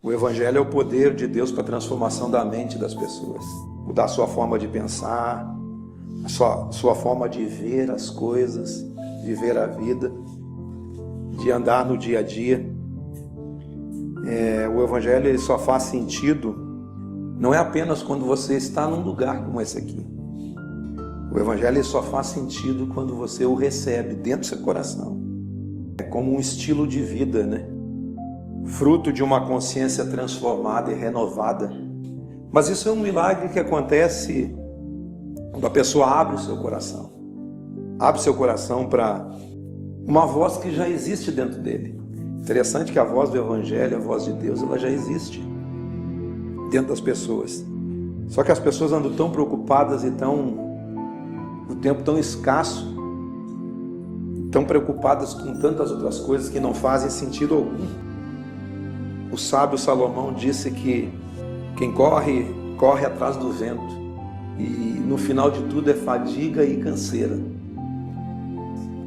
O Evangelho é o poder de Deus para a transformação da mente das pessoas. Mudar a sua forma de pensar, a sua forma de ver as coisas, de ver a vida, de andar no dia a dia. O Evangelho ele só faz sentido, não é apenas quando você está num lugar como esse aqui. O Evangelho ele só faz sentido quando você o recebe dentro do seu coração. É como um estilo de vida, né? Fruto de uma consciência transformada e renovada. Mas isso é um milagre que acontece quando a pessoa abre o seu coração. Abre seu coração para uma voz que já existe dentro dele. Interessante que a voz do Evangelho, a voz de Deus, ela já existe dentro das pessoas. Só que as pessoas andam tão preocupadas e o tempo tão escasso, tão preocupadas com tantas outras coisas que não fazem sentido algum. O sábio Salomão disse que quem corre, corre atrás do vento. E no final de tudo é fadiga e canseira.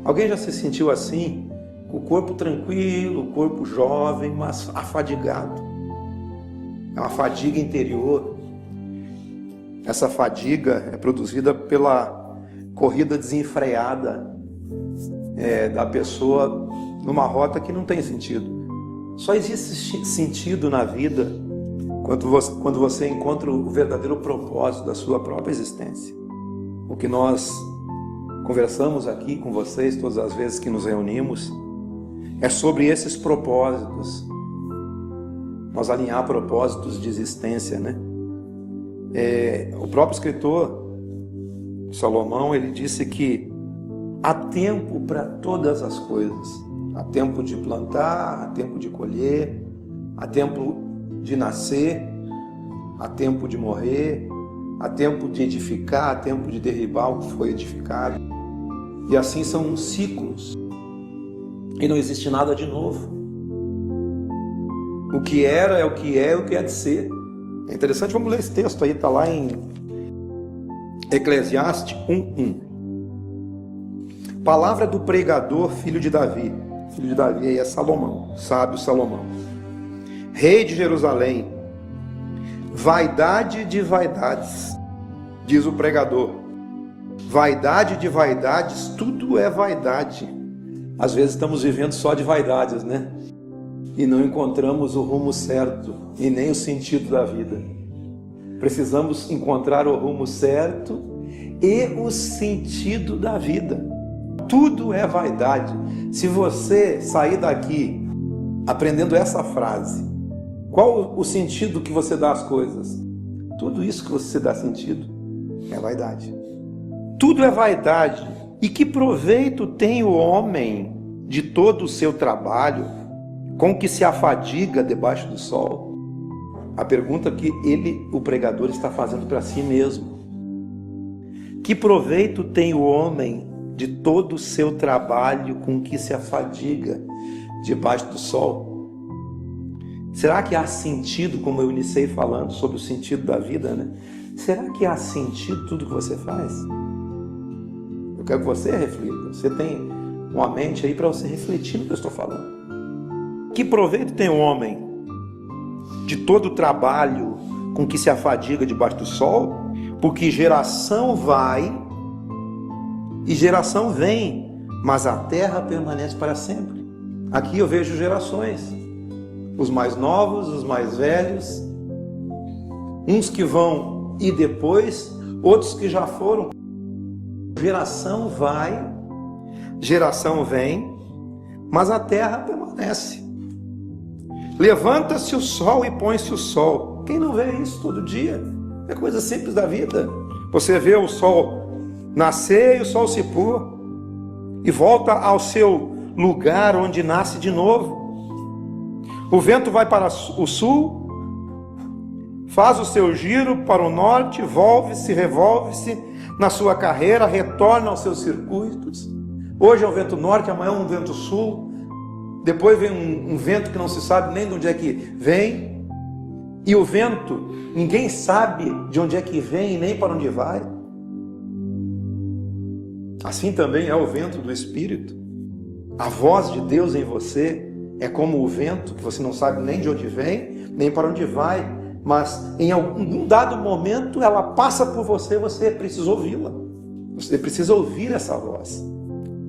Alguém já se sentiu assim? Com o corpo tranquilo, o corpo jovem, mas afadigado. É uma fadiga interior. Essa fadiga é produzida pela corrida desenfreada da pessoa numa rota que não tem sentido. Só existe sentido na vida quando você encontra o verdadeiro propósito da sua própria existência. O que nós conversamos aqui com vocês todas as vezes que nos reunimos é sobre esses propósitos. Nós alinhar propósitos de existência, né? O próprio escritor Salomão, ele disse que há tempo para todas as coisas. Há tempo de plantar, há tempo de colher, há tempo de nascer, há tempo de morrer, há tempo de edificar, há tempo de derribar o que foi edificado. E assim são ciclos. E não existe nada de novo. O que era é o que é e o que é de ser. É interessante, vamos ler esse texto aí, está lá em Eclesiastes 1:1. Palavra do pregador, filho de Davi. Filho de Davi aí é Salomão, sábio Salomão. Rei de Jerusalém, vaidade de vaidades, diz o pregador. Vaidade de vaidades, tudo é vaidade. Às vezes estamos vivendo só de vaidades, né? E não encontramos o rumo certo e nem o sentido da vida. Precisamos encontrar o rumo certo e o sentido da vida. Tudo é vaidade. Se você sair daqui aprendendo essa frase, qual o sentido que você dá às coisas? Tudo isso que você dá sentido é vaidade. Tudo é vaidade. E que proveito tem o homem de todo o seu trabalho com que se afadiga debaixo do sol? A pergunta que o pregador, está fazendo para si mesmo. Que proveito tem o homem de todo o seu trabalho com que se afadiga debaixo do sol? Será que há sentido, como eu iniciei falando sobre o sentido da vida, né? Será que há sentido tudo que você faz? Eu quero que você reflita. Você tem uma mente aí para você refletir no que eu estou falando. Que proveito tem o homem de todo o trabalho com que se afadiga debaixo do sol? Porque geração vai e geração vem, mas a terra permanece para sempre. Aqui eu vejo gerações, os mais novos, os mais velhos, uns que vão ir depois, outros que já foram. Geração vai, geração vem, mas a terra permanece. Levanta-se o sol e põe-se o sol. Quem não vê isso todo dia? É coisa simples da vida. Você vê o sol nascer e o sol se pôr, e volta ao seu lugar onde nasce de novo. O vento vai para o sul, faz o seu giro para o norte, volve-se, revolve-se na sua carreira, retorna aos seus circuitos. Hoje é um vento norte, amanhã é um vento sul, depois vem um vento que não se sabe nem de onde é que vem, e o vento, ninguém sabe de onde é que vem e nem para onde vai. Assim também é o vento do Espírito. A voz de Deus em você É como o vento, que você não sabe nem de onde vem, nem para onde vai, mas em algum dado momento ela passa por você, você precisa ouvi-la. Você precisa ouvir essa voz.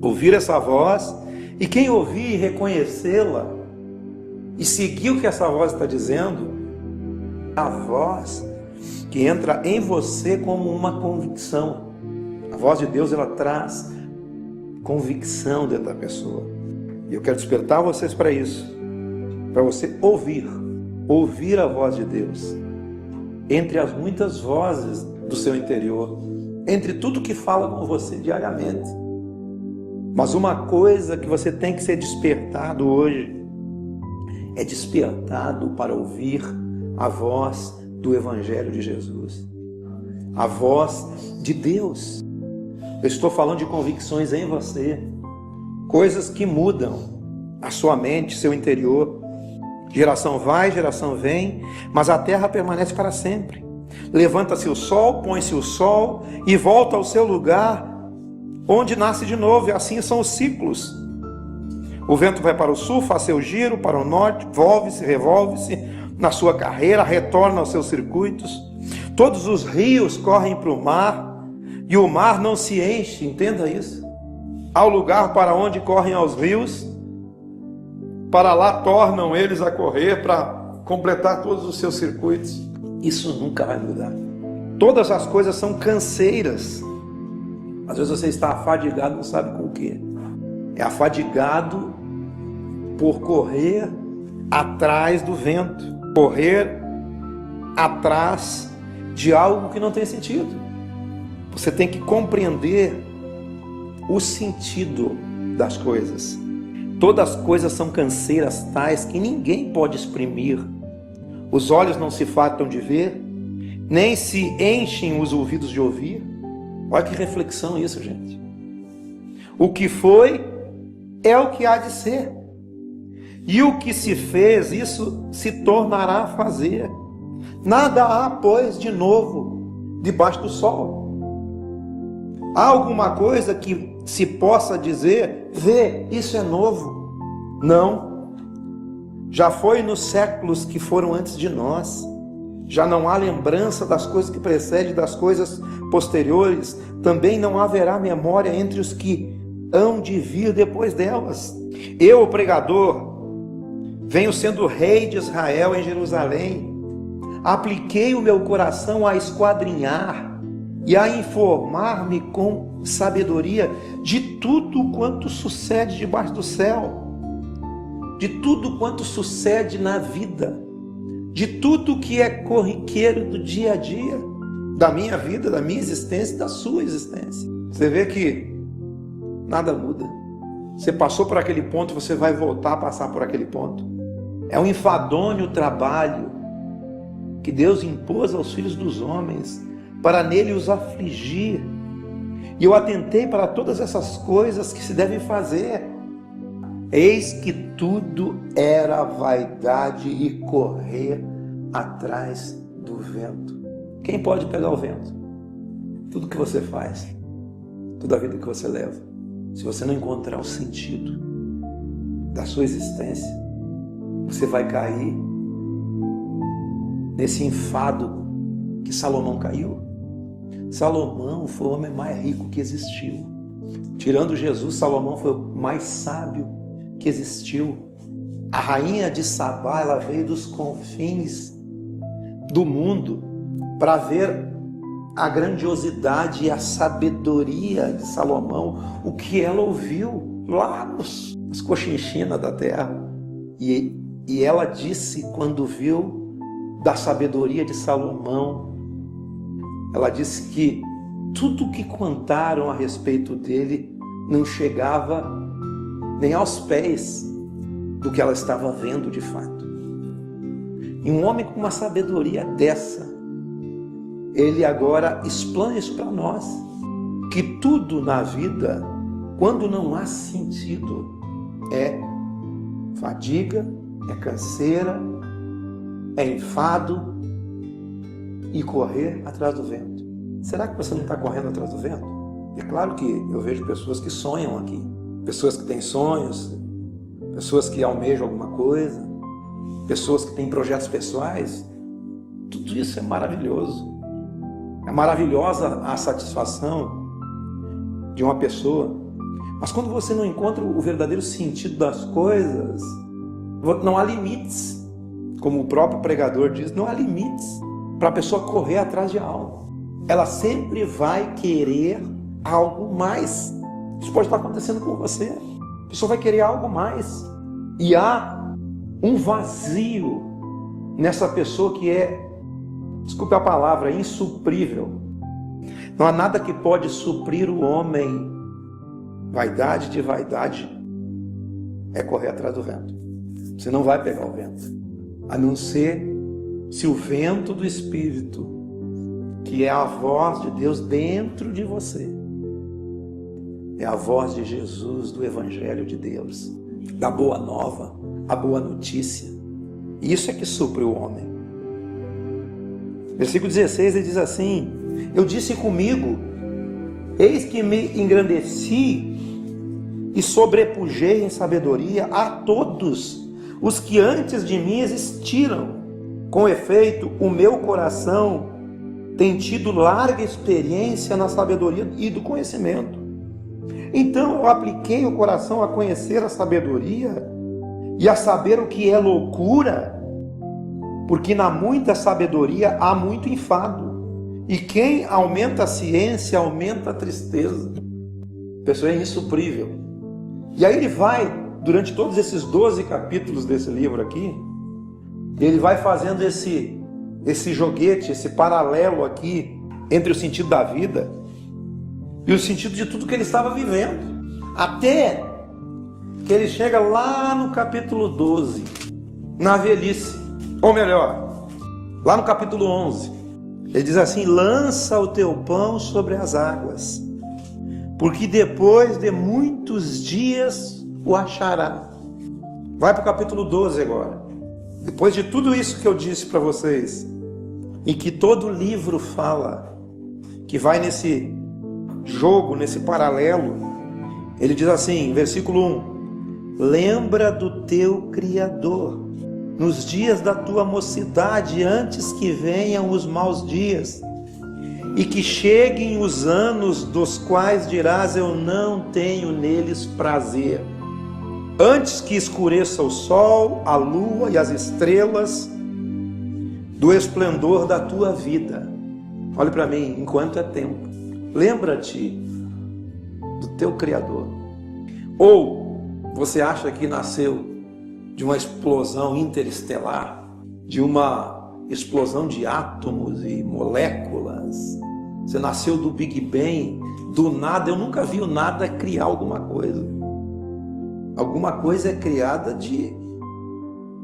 Ouvir essa voz, e quem ouvir e reconhecê-la e seguir o que essa voz está dizendo, a voz que entra em você como uma convicção. A voz de Deus, ela traz convicção dentro da pessoa. E eu quero despertar vocês para isso, para você ouvir a voz de Deus, entre as muitas vozes do seu interior, entre tudo que fala com você diariamente. Mas uma coisa que você tem que ser despertado hoje, é despertado para ouvir a voz do Evangelho de Jesus, a voz de Deus. Eu estou falando de convicções em você, coisas que mudam a sua mente, seu interior. Geração vai, geração vem, mas a terra permanece para sempre. Levanta-se o sol, põe-se o sol e volta ao seu lugar, onde nasce de novo, e assim são os ciclos. O vento vai para o sul, faz seu giro, para o norte, volve-se, revolve-se na sua carreira, retorna aos seus circuitos. Todos os rios correm para o mar, e o mar não se enche, entenda isso. Ao lugar para onde correm os rios, para lá tornam eles a correr para completar todos os seus circuitos. Isso nunca vai mudar. Todas as coisas são canseiras. Às vezes você está afadigado, não sabe com o quê. É afadigado por correr atrás do vento, correr atrás de algo que não tem sentido. Você tem que compreender o sentido das coisas. Todas as coisas são canseiras tais que ninguém pode exprimir. Os olhos não se fartam de ver, nem se enchem os ouvidos de ouvir. Olha que reflexão isso, gente. O que foi é o que há de ser. E o que se fez, isso se tornará a fazer. Nada há, pois, de novo debaixo do sol. Há alguma coisa que se possa dizer, vê, isso é novo? Não. Já foi nos séculos que foram antes de nós. Já não há lembrança das coisas que precedem, das coisas posteriores. Também não haverá memória entre os que hão de vir depois delas. Eu, o pregador, venho sendo rei de Israel em Jerusalém. Apliquei o meu coração a esquadrinhar e a informar-me com sabedoria de tudo quanto sucede debaixo do céu, de tudo quanto sucede na vida, de tudo que é corriqueiro do dia a dia, da minha vida, da minha existência e da sua existência. Você vê que nada muda. Você passou por aquele ponto, você vai voltar a passar por aquele ponto. É um enfadonho trabalho que Deus impôs aos filhos dos homens para nele os afligir. E eu atentei para todas essas coisas que se devem fazer. Eis que tudo era vaidade e correr atrás do vento. Quem pode pegar o vento? Tudo que você faz, toda a vida que você leva. Se você não encontrar o sentido da sua existência, você vai cair nesse enfado que Salomão caiu. Salomão foi o homem mais rico que existiu. Tirando Jesus, Salomão foi o mais sábio que existiu. A rainha de Sabá, ela veio dos confins do mundo para ver a grandiosidade e a sabedoria de Salomão, o que ela ouviu lá nas cochinchinas da terra. E ela disse, quando viu da sabedoria de Salomão, ela disse que tudo que contaram a respeito dele não chegava nem aos pés do que ela estava vendo de fato. E um homem com uma sabedoria dessa, ele agora explana isso para nós, que tudo na vida, quando não há sentido, é fadiga, é canseira, é enfado e correr atrás do vento. Será que você não está correndo atrás do vento? É claro que eu vejo pessoas que sonham aqui, pessoas que têm sonhos, pessoas que almejam alguma coisa, pessoas que têm projetos pessoais. Tudo isso é maravilhoso. É maravilhosa a satisfação de uma pessoa. Mas quando você não encontra o verdadeiro sentido das coisas, não há limites. Como o próprio pregador diz, não há limites para a pessoa correr atrás de algo. Ela sempre vai querer algo mais. Isso pode estar acontecendo com você. A pessoa vai querer algo mais. E há um vazio nessa pessoa que é, desculpe a palavra, insuprível. Não há nada que pode suprir o homem. Vaidade de vaidade é correr atrás do vento. Você não vai pegar o vento, a não ser se o vento do Espírito, que é a voz de Deus dentro de você, é a voz de Jesus, do Evangelho de Deus, da boa nova, a boa notícia. Isso é que supre o homem. Versículo 16, ele diz assim: eu disse comigo, eis que me engrandeci e sobrepujei em sabedoria a todos os que antes de mim existiram. Com efeito, o meu coração tem tido larga experiência na sabedoria e do conhecimento. Então eu apliquei o coração a conhecer a sabedoria e a saber o que é loucura, porque na muita sabedoria há muito enfado, e quem aumenta a ciência aumenta a tristeza. A pessoa é insuprível. E aí ele vai, durante todos esses 12 capítulos desse livro aqui, ele vai fazendo esse joguete, esse paralelo aqui entre o sentido da vida e o sentido de tudo que ele estava vivendo, até que ele chega lá no capítulo 12, na velhice, ou melhor, lá no capítulo 11, ele diz assim: lança o teu pão sobre as águas, porque depois de muitos dias o achará. Vai para o capítulo 12 agora. Depois de tudo isso que eu disse para vocês, e que todo livro fala, que vai nesse jogo, nesse paralelo, ele diz assim, versículo 1: lembra do teu Criador nos dias da tua mocidade, antes que venham os maus dias, e que cheguem os anos dos quais dirás: eu não tenho neles prazer. Antes que escureça o sol, a lua e as estrelas, do esplendor da tua vida. Olhe para mim, enquanto é tempo. Lembra-te do teu Criador. Ou você acha que nasceu de uma explosão interestelar, de uma explosão de átomos e moléculas? Você nasceu do Big Bang, do nada. Eu nunca vi o nada criar alguma coisa. Alguma coisa é criada de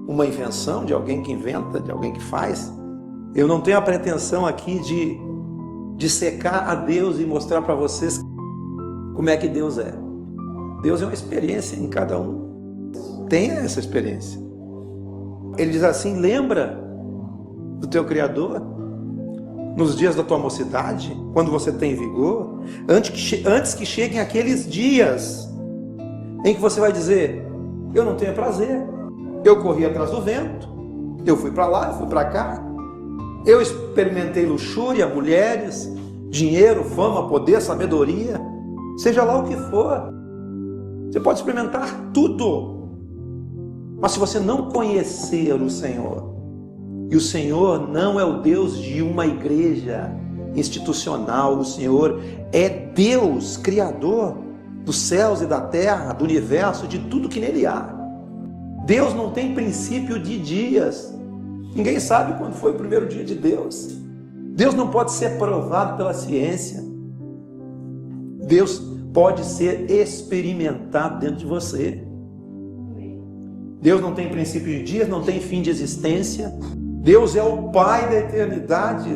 uma invenção, de alguém que inventa, de alguém que faz. Eu não tenho a pretensão aqui de secar a Deus e mostrar para vocês como é que Deus é. Deus é uma experiência em cada um. Tenha essa experiência. Ele diz assim: lembra do teu Criador nos dias da tua mocidade, quando você tem vigor, antes que cheguem aqueles dias em que você vai dizer: eu não tenho prazer, eu corri atrás do vento, eu fui para lá, eu fui para cá, eu experimentei luxúria, mulheres, dinheiro, fama, poder, sabedoria, seja lá o que for. Você pode experimentar tudo, mas se você não conhecer o Senhor, e o Senhor não é o Deus de uma igreja institucional, o Senhor é Deus, Criador dos céus e da terra, do universo, de tudo que nele há. Deus não tem princípio de dias. Ninguém sabe quando foi o primeiro dia de Deus. Deus não pode ser provado pela ciência. Deus pode ser experimentado dentro de você. Deus não tem princípio de dias, não tem fim de existência. Deus é o Pai da eternidade.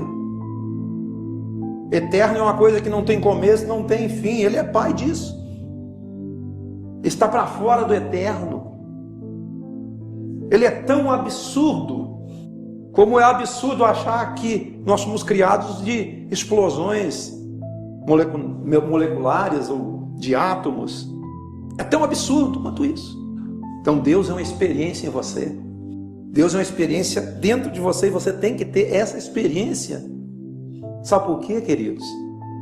Eterno é uma coisa que não tem começo, não tem fim. Ele é Pai disso. Está para fora do eterno. Ele é tão absurdo como é absurdo achar que nós somos criados de explosões moleculares ou de átomos. É tão absurdo quanto isso. Então Deus é uma experiência em você. Deus é uma experiência dentro de você e você tem que ter essa experiência. Sabe por quê, queridos?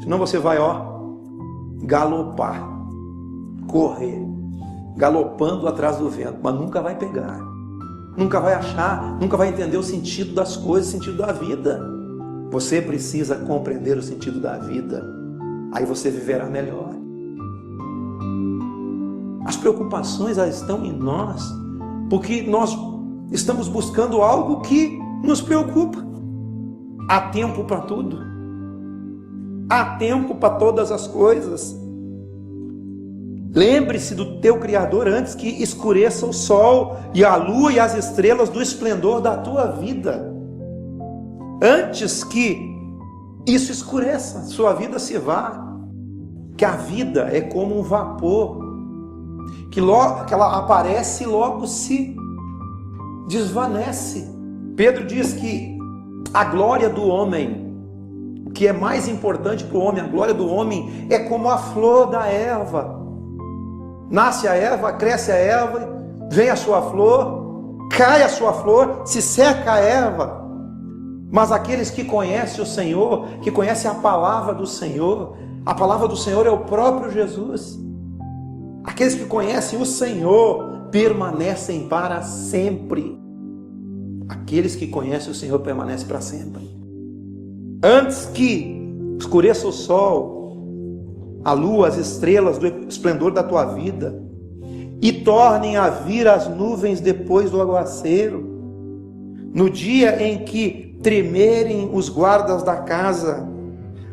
Senão você vai, galopar, correr, galopando atrás do vento, mas nunca vai pegar. Nunca vai achar, nunca vai entender o sentido das coisas, o sentido da vida. Você precisa compreender o sentido da vida. Aí você viverá melhor. As preocupações, elas estão em nós, porque nós estamos buscando algo que nos preocupa. Há tempo para tudo. Há tempo para todas as coisas. Lembre-se do teu Criador antes que escureça o sol e a lua e as estrelas do esplendor da tua vida. Antes que isso escureça, sua vida se vá. Que a vida é como um vapor, que ela aparece e logo se desvanece. Pedro diz que a glória do homem, o que é mais importante para o homem, a glória do homem é como a flor da erva. Nasce a erva, cresce a erva, vem a sua flor, cai a sua flor, se seca a erva. Mas aqueles que conhecem o Senhor, que conhecem a palavra do Senhor é o próprio Jesus. Aqueles que conhecem o Senhor permanecem para sempre. Aqueles que conhecem o Senhor permanecem para sempre. Antes que escureça o sol, a lua, as estrelas do esplendor da tua vida, e tornem a vir as nuvens depois do aguaceiro, no dia em que tremerem os guardas da casa,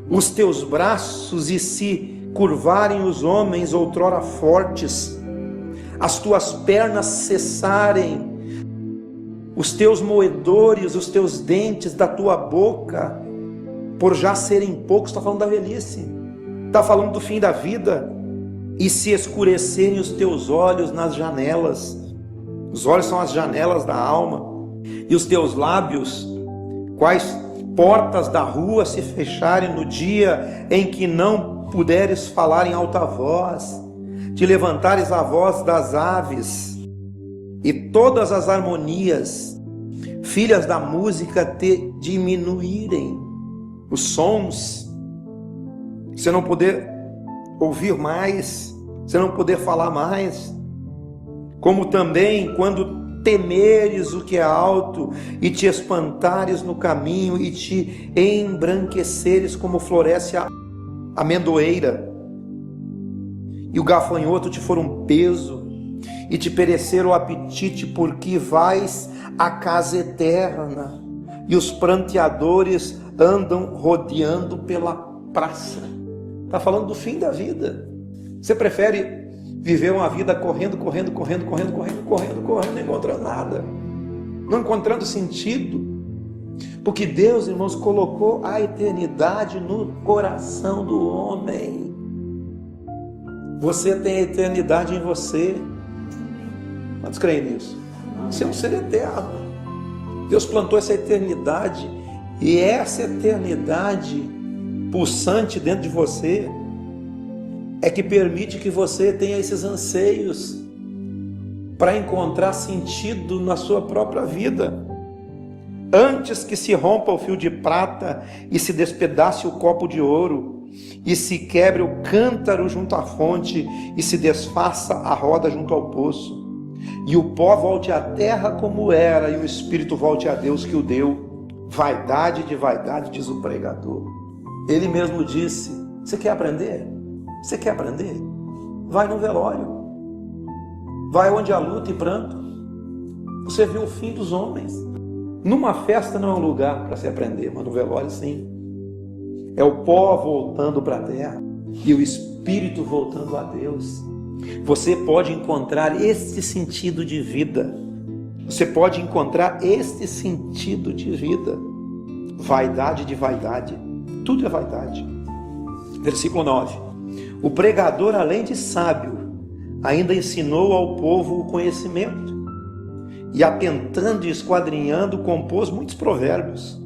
os teus braços e se curvarem os homens outrora fortes, as tuas pernas cessarem, os teus moedores, os teus dentes da tua boca, por já serem poucos. Está falando da velhice, está falando do fim da vida. E se escurecerem os teus olhos nas janelas, os olhos são as janelas da alma, e os teus lábios, quais portas da rua, se fecharem no dia em que não puderes falar em alta voz, te levantares a voz das aves, e todas as harmonias, filhas da música, te diminuírem, os sons, você não poder ouvir mais, você não poder falar mais, como também quando temeres o que é alto e te espantares no caminho e te embranqueceres como floresce a amendoeira, e o gafanhoto te for um peso e te perecer o apetite, porque vais à casa eterna e os pranteadores andam rodeando pela praça. Está falando do fim da vida. Você prefere viver uma vida correndo, não encontrando nada, não encontrando sentido, porque Deus, irmãos, colocou a eternidade no coração do homem. Você tem a eternidade em você. Quantos creem nisso? Você é um ser eterno. Deus plantou essa eternidade, e essa eternidade pulsante dentro de você é que permite que você tenha esses anseios para encontrar sentido na sua própria vida. Antes que se rompa o fio de prata e se despedace o copo de ouro, e se quebre o cântaro junto à fonte e se desfaça a roda junto ao poço, e o pó volte à terra como era, e o espírito volte a Deus que o deu. Vaidade de vaidade, diz o pregador. Ele mesmo disse: você quer aprender? Você quer aprender? Vai no velório. Vai onde há luta e pranto. Você vê o fim dos homens. Numa festa não é um lugar para se aprender, mas no velório sim. É o pó voltando para a terra e o espírito voltando a Deus. Você pode encontrar este sentido de vida. Você pode encontrar este sentido de vida. Vaidade de vaidade. Tudo é vaidade. Versículo 9. O pregador, além de sábio, ainda ensinou ao povo o conhecimento, e atentando e esquadrinhando, compôs muitos provérbios.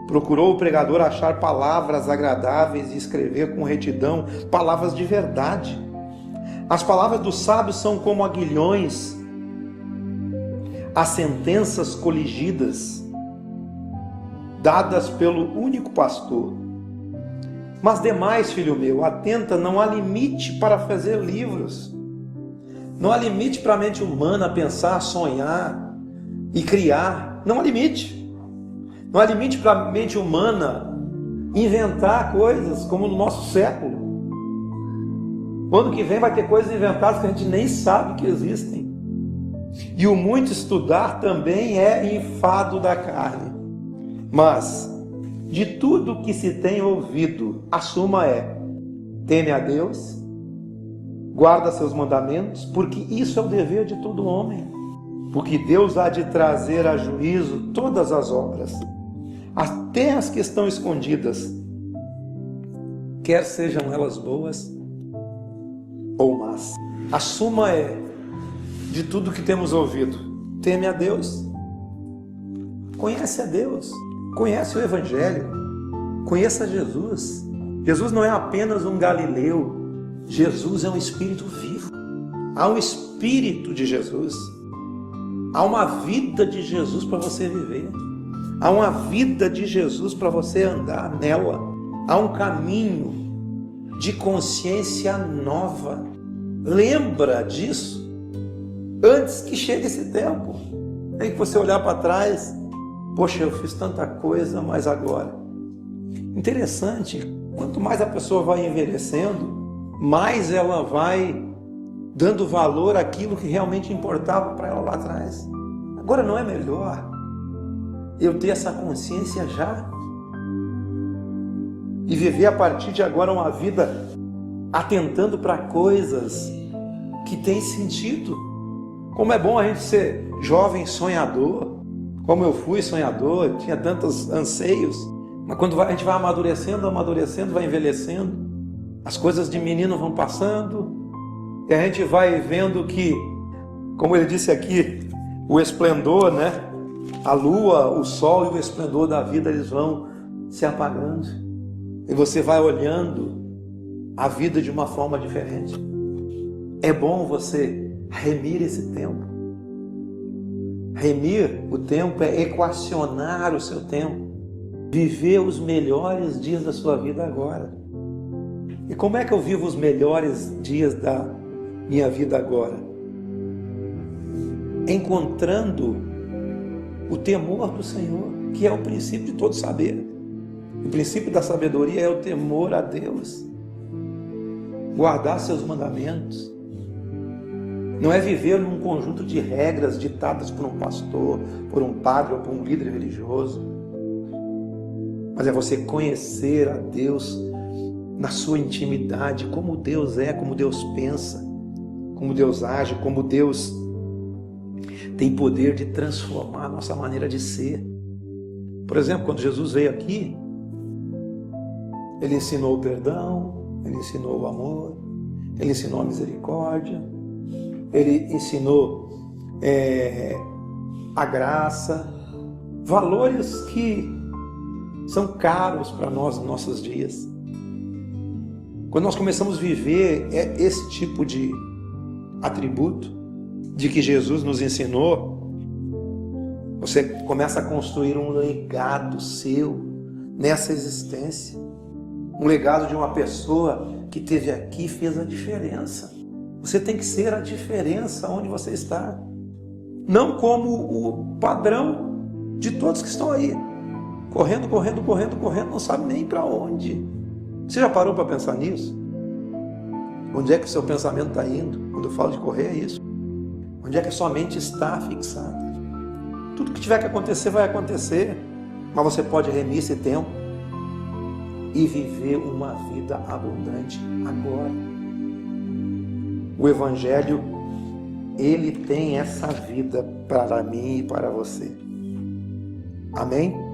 Procurou o pregador achar palavras agradáveis e escrever com retidão palavras de verdade. As palavras dos sábios são como aguilhões, as sentenças coligidas, dadas pelo único pastor. Mas demais, filho meu, atenta, não há limite para fazer livros. Não há limite para a mente humana pensar, sonhar e criar. Não há limite. Não há limite para a mente humana inventar coisas como no nosso século. O ano que vem vai ter coisas inventadas que a gente nem sabe que existem. E o muito estudar também é enfado da carne. Mas, de tudo que se tem ouvido, a suma é: teme a Deus, guarda seus mandamentos, porque isso é o dever de todo homem. Porque Deus há de trazer a juízo todas as obras, até as que estão escondidas, quer sejam elas boas ou más. A suma é, de tudo que temos ouvido, teme a Deus, conhece a Deus, conhece o Evangelho, conheça Jesus. Jesus não é apenas um galileu, Jesus é um Espírito vivo. Há um Espírito de Jesus, há uma vida de Jesus para você viver, há uma vida de Jesus para você andar nela, há um caminho de consciência nova. Lembra disso antes que chegue esse tempo em que você olhar para trás: poxa, eu fiz tanta coisa, mas agora. Interessante, quanto mais a pessoa vai envelhecendo, mais ela vai dando valor àquilo que realmente importava para ela lá atrás. Agora, não é melhor eu ter essa consciência já e viver a partir de agora uma vida atentando para coisas que têm sentido? Como é bom a gente ser jovem sonhador, como eu fui sonhador, tinha tantos anseios, mas quando a gente vai amadurecendo, vai envelhecendo, as coisas de menino vão passando, e a gente vai vendo que, como ele disse aqui, o esplendor, né? A lua, o sol e o esplendor da vida, eles vão se apagando, e você vai olhando a vida de uma forma diferente. É bom você remir esse tempo. Remir o tempo é equacionar o seu tempo, viver os melhores dias da sua vida agora. E como é que eu vivo os melhores dias da minha vida agora? Encontrando o temor do Senhor, que é o princípio de todo saber. O princípio da sabedoria é o temor a Deus. Guardar seus mandamentos. Não é viver num conjunto de regras ditadas por um pastor, por um padre ou por um líder religioso. Mas é você conhecer a Deus na sua intimidade, como Deus é, como Deus pensa, como Deus age, como Deus tem poder de transformar a nossa maneira de ser. Por exemplo, quando Jesus veio aqui, Ele ensinou o perdão, Ele ensinou o amor, Ele ensinou a misericórdia, Ele ensinou a graça, valores que são caros para nós nos nossos dias. Quando nós começamos a viver esse tipo de atributo de que Jesus nos ensinou, você começa a construir um legado seu nessa existência, um legado de uma pessoa que esteve aqui e fez a diferença. Você tem que ser a diferença onde você está, não como o padrão de todos que estão aí, correndo, não sabe nem para onde. Você já parou para pensar nisso? Onde é que o seu pensamento está indo? Quando eu falo de correr, é isso. Onde é que a sua mente está fixada? Tudo que tiver que acontecer, vai acontecer. Mas você pode remir esse tempo e viver uma vida abundante agora. O Evangelho, ele tem essa vida para mim e para você. Amém?